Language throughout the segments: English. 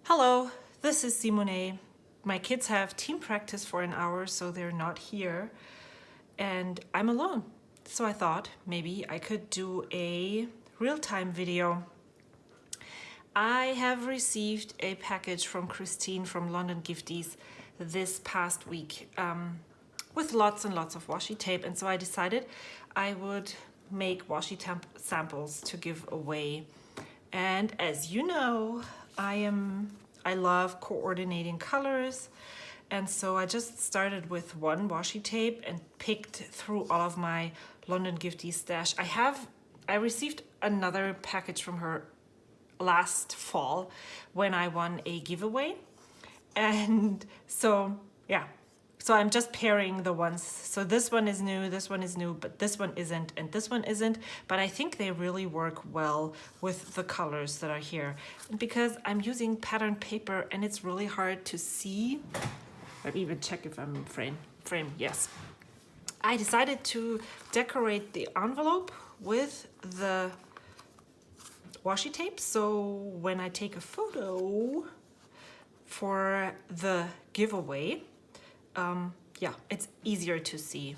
Hello, this is Simone. My kids have team practice for an hour, so they're not here, and I'm alone. So I thought maybe I could do a real-time video. I have received a package from Christine from London Gifties this past week with lots and lots of washi tape, and so I decided I would make washi samples to give away. And as you know, I love coordinating colors, and so I just started with one washi tape and picked through all of my London Gifties stash. I received another package from her last fall when I won a giveaway, and so yeah. So I'm just pairing the ones. So this one is new, but this one isn't, and this one isn't. But I think they really work well with the colors that are here. And because I'm using patterned paper and it's really hard to see, let me even check if I'm frame, yes. I decided to decorate the envelope with the washi tape. So when I take a photo for the giveaway, yeah, it's easier to see.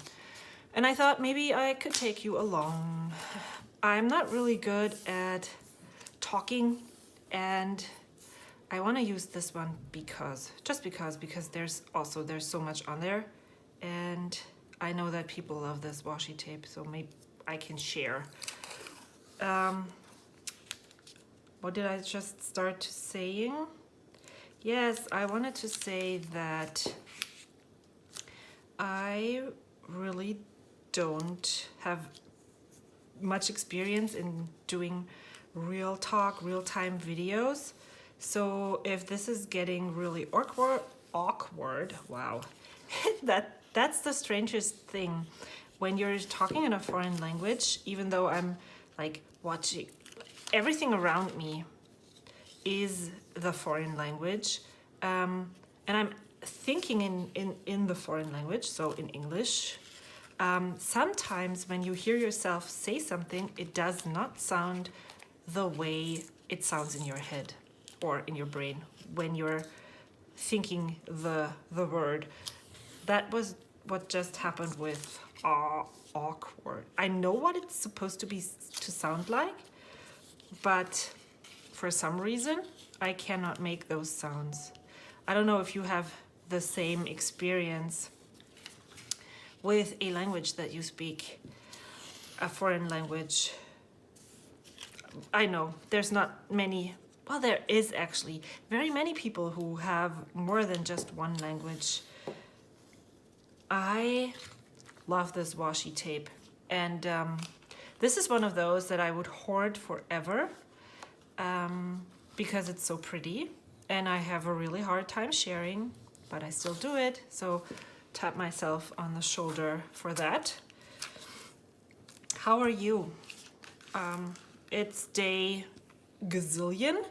And I thought maybe I could take you along. I'm not really good at talking, and I want to use this one because there's so much on there, and I know that people love this washi tape, so maybe I can share. What did I just start saying? Yes, I wanted to say that I really don't have much experience in doing real-time videos. So if this is getting really awkward, wow, that's the strangest thing. When you're talking in a foreign language, even though I'm like watching, everything around me is the foreign language, and I'm thinking in the foreign language, so in English. Sometimes when you hear yourself say something, it does not sound the way it sounds in your head or in your brain when you're thinking the word. That was what just happened with awkward. I know what it's supposed to sound like, but for some reason I cannot make those sounds. I don't know if you have the same experience with a language that you speak, a foreign language. I know there's not many, well, there is actually very many people who have more than just one language. I love this washi tape, and this is one of those that I would hoard forever because it's so pretty, and I have a really hard time sharing, but I still do it, so tap myself on the shoulder for that. How are you? It's day gazillion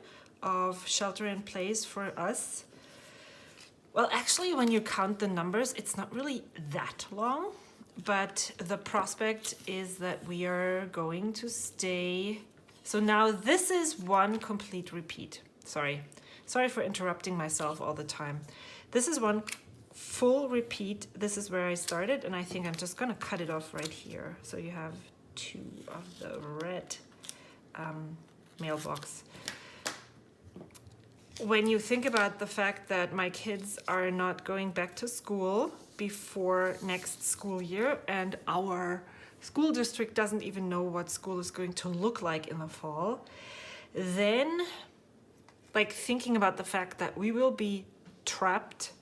of shelter in place for us. Well, actually, when you count the numbers, it's not really that long, but the prospect is that we are going to stay. So now this is one complete repeat. Sorry for interrupting myself all the time. This is one full repeat. This is where I started, and I think I'm just gonna cut it off right here. So you have two of the red mailbox. When you think about the fact that my kids are not going back to school before next school year, and our school district doesn't even know what school is going to look like in the fall, then like thinking about the fact that we will be trapped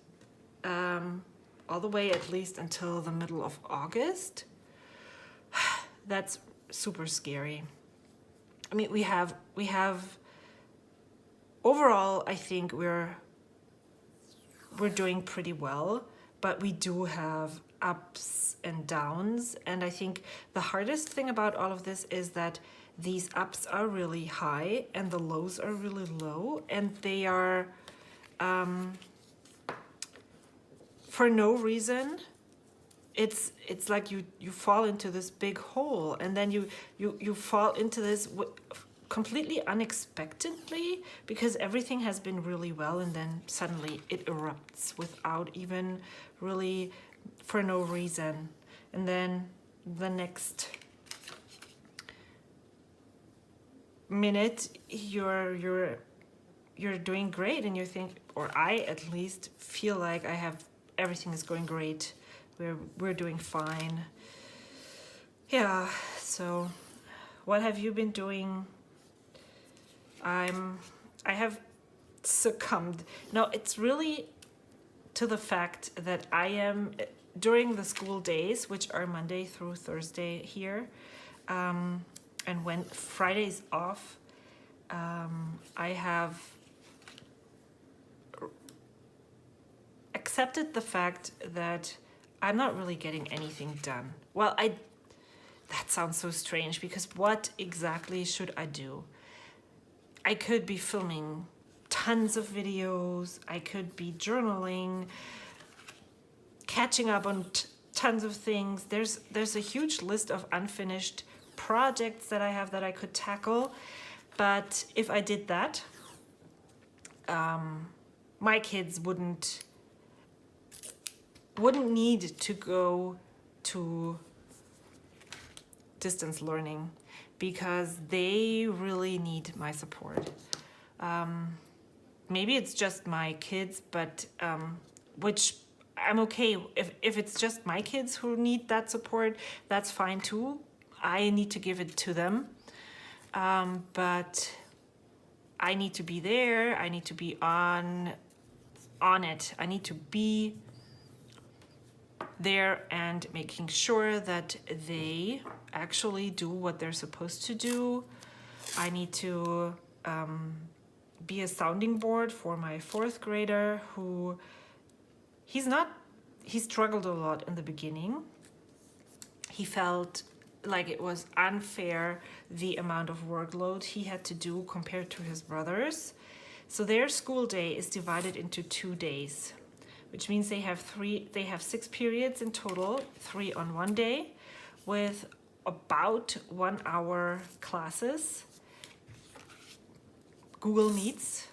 all the way at least until the middle of August, that's super scary. I mean, we have overall, I think we're doing pretty well, but we do have ups and downs, and I think the hardest thing about all of this is that these ups are really high and the lows are really low, and they are for no reason. It's like you fall into this big hole, and then you fall into this completely unexpectedly, because everything has been really well, and then suddenly it erupts without even really, for no reason. And then the next minute you're doing great, and you think, or I at least feel like everything is going great. We're doing fine. Yeah, so what have you been doing? I have succumbed. No, it's really to the fact that I am, during the school days, which are Monday through Thursday here, and when Friday's off, I have accepted the fact that I'm not really getting anything done. Well, that sounds so strange, because what exactly should I do? I could be filming tons of videos, I could be journaling, catching up on tons of things. There's a huge list of unfinished projects that I have that I could tackle. But if I did that, my kids wouldn't need to go to distance learning, because they really need my support. Maybe it's just my kids, but which I'm okay if it's just my kids who need that support, that's fine too. I need to give it to them, but I need to be there. I need to be on it. I need to be there and making sure that they actually do what they're supposed to do. I need to be a sounding board for my 4th grader, who he struggled a lot in the beginning. He felt like it was unfair, the amount of workload he had to do compared to his brothers. So their school day is divided into 2 days, which means they have 6 periods in total, 3 on one day, with about 1 hour classes, Google Meets,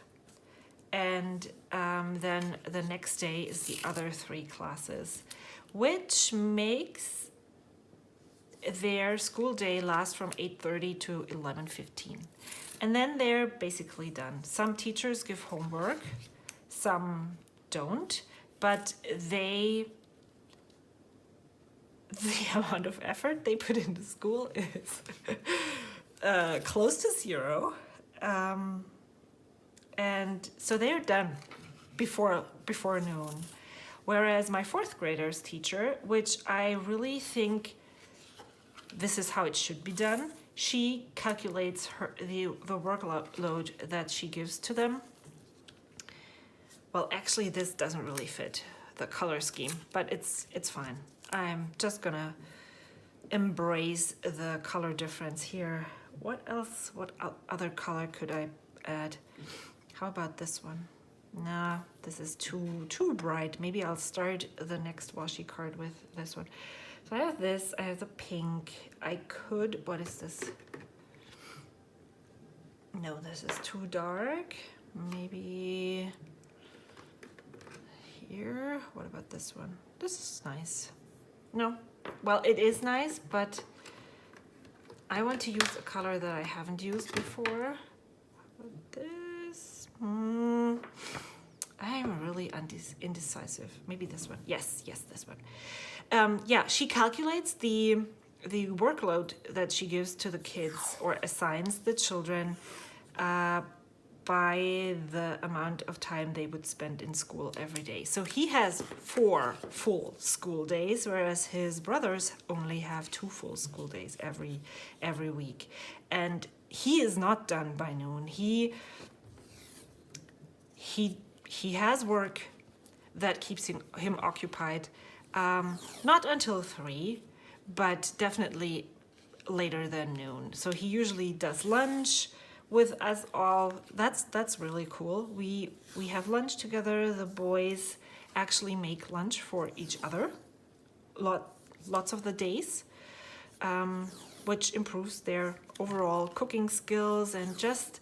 and then the next day is the other 3 classes, which makes their school day last from 8:30 to 11:15. And then they're basically done. Some teachers give homework, some don't, but the amount of effort they put into school is close to 0. And so they're done before noon. Whereas my 4th grader's teacher, which I really think this is how it should be done, she calculates the workload that she gives to them. Well, actually, this doesn't really fit the color scheme, but it's fine. I'm just gonna embrace the color difference here. What else? What other color could I add? How about this one? Nah, this is too bright. Maybe I'll start the next washi card with this one. So I have this, I have the pink. I could, what is this? No, this is too dark. Maybe here. What about this one? This is nice. No, well, it is nice, but I want to use a color that I haven't used before. This, I'm really indecisive. Maybe this one. Yes, this one. Yeah, she calculates the workload that she gives to the kids, or assigns the children, by the amount of time they would spend in school every day. So he has 4 full school days, whereas his brothers only have 2 full school days every week. And he is not done by noon. He has work that keeps him occupied, not until 3, but definitely later than noon. So he usually does lunch with us all. That's really cool. We have lunch together. The boys actually make lunch for each other lots of the days. which improves their overall cooking skills and just,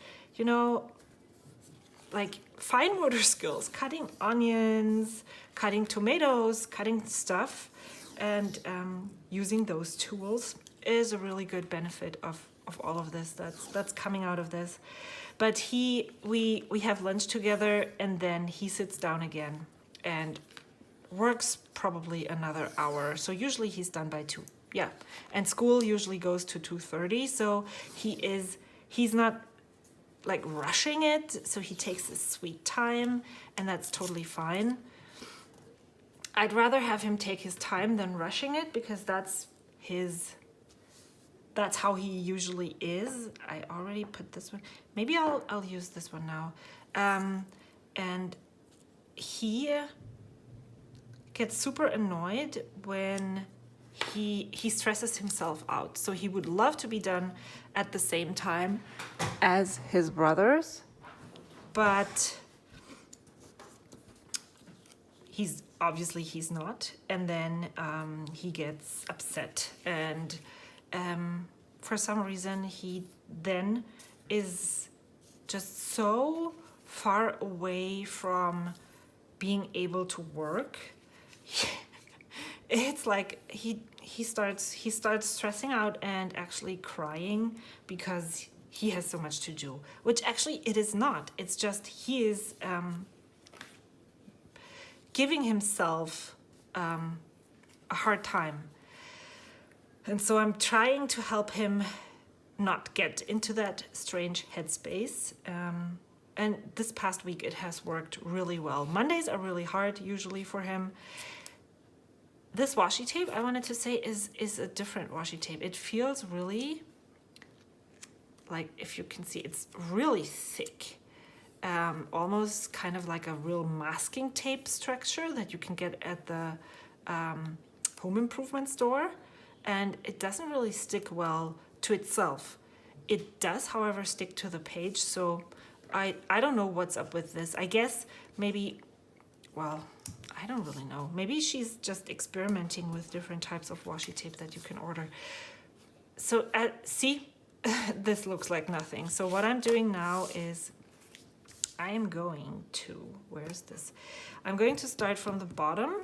like fine motor skills, cutting onions, cutting tomatoes, cutting stuff, and using those tools is a really good benefit of all of this that's coming out of this. But we have lunch together, and then he sits down again and works probably another hour. So usually he's done by 2. Yeah. And school usually goes to 2:30, so he's not like rushing it, so he takes his sweet time, and that's totally fine. I'd rather have him take his time than rushing it, because that's how he usually is. I already put this one. Maybe I'll use this one now. And he gets super annoyed when he stresses himself out. So he would love to be done at the same time as his brothers, but he's not. And then he gets upset, and for some reason he then is just so far away from being able to work. It's like he starts stressing out and actually crying because he has so much to do, which actually it is not. It's just he is giving himself a hard time. And so I'm trying to help him not get into that strange headspace. And this past week it has worked really well. Mondays are really hard usually for him. This washi tape, I wanted to say, is a different washi tape. It feels really, like, if you can see, it's really thick. Almost kind of like a real masking tape structure that you can get at the home improvement store. And it doesn't really stick well to itself. It does, however, stick to the page. So I don't know what's up with this. I guess maybe, well, I don't really know. Maybe she's just experimenting with different types of washi tape that you can order. So see, this looks like nothing. So what I'm doing now is I am going to, where's this? I'm going to start from the bottom.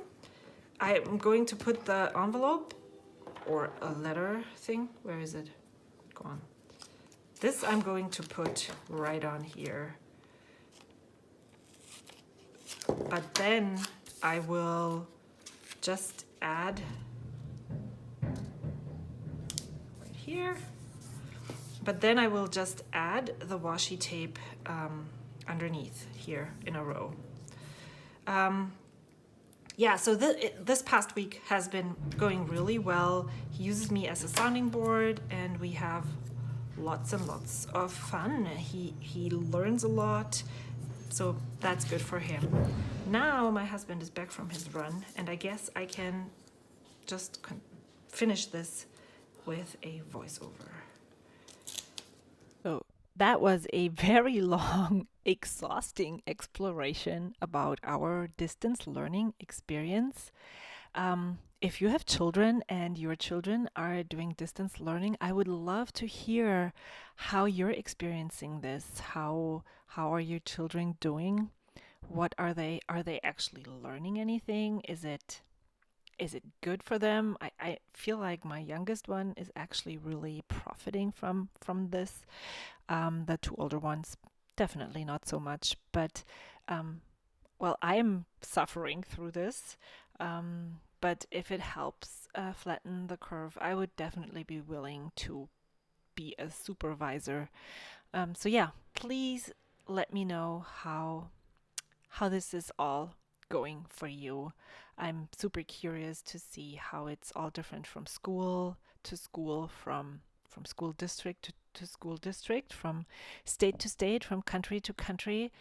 I'm going to put the envelope or a letter thing. Where is it? Go on. This I'm going to put right on here. But then I will just add right here. But then I will just add the washi tape underneath here in a row. Yeah, so this past week has been going really well. He uses me as a sounding board, and we have lots and lots of fun. He learns a lot, so that's good for him. Now my husband is back from his run, and I guess I can just finish this with a voiceover. So that was a very long, exhausting exploration about our distance learning experience. If you have children and your children are doing distance learning, I would love to hear how you're experiencing this. How are your children doing? What are they? Are they actually learning anything? Is it good for them? I feel like my youngest one is actually really profiting from this. The 2 older ones, definitely not so much. But well, I'm suffering through this. But if it helps flatten the curve, I would definitely be willing to be a supervisor. So yeah, please let me know how this is all going for you. I'm super curious to see how it's all different from school to school, from school district to school district, from state to state, from country to country.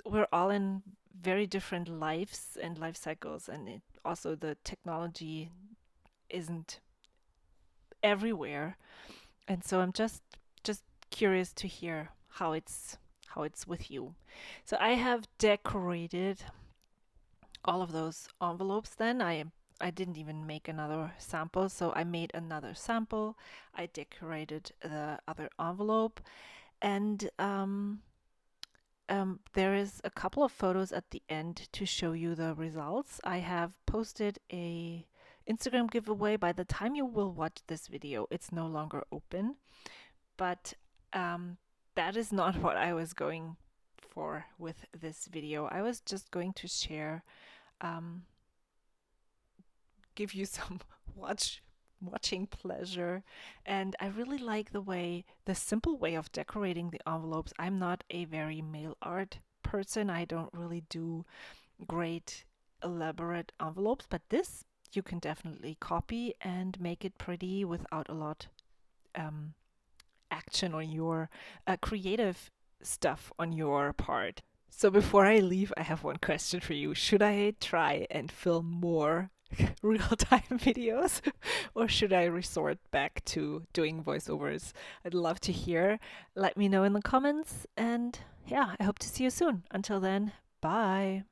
We're all in very different lives and life cycles, and also the technology isn't everywhere. And so I'm just curious to hear how it's with you. So I have decorated all of those envelopes. Then I didn't even make another sample, so I made another sample. I decorated the other envelope, and there is a couple of photos at the end to show you the results. I have posted a Instagram giveaway. By the time you will watch this video, it's no longer open, but that is not what I was going for with this video. I was just going to share, give you some watching pleasure, and I really like the simple way of decorating the envelopes. I'm not a very mail art person. I don't really do great elaborate envelopes, but this you can definitely copy and make it pretty without a lot action on your creative stuff on your part. So before I leave, I have one question for you. Should I try and film more real-time videos, or should I resort back to doing voiceovers? I'd love to hear. Let me know in the comments, and yeah, I hope to see you soon. Until then, bye.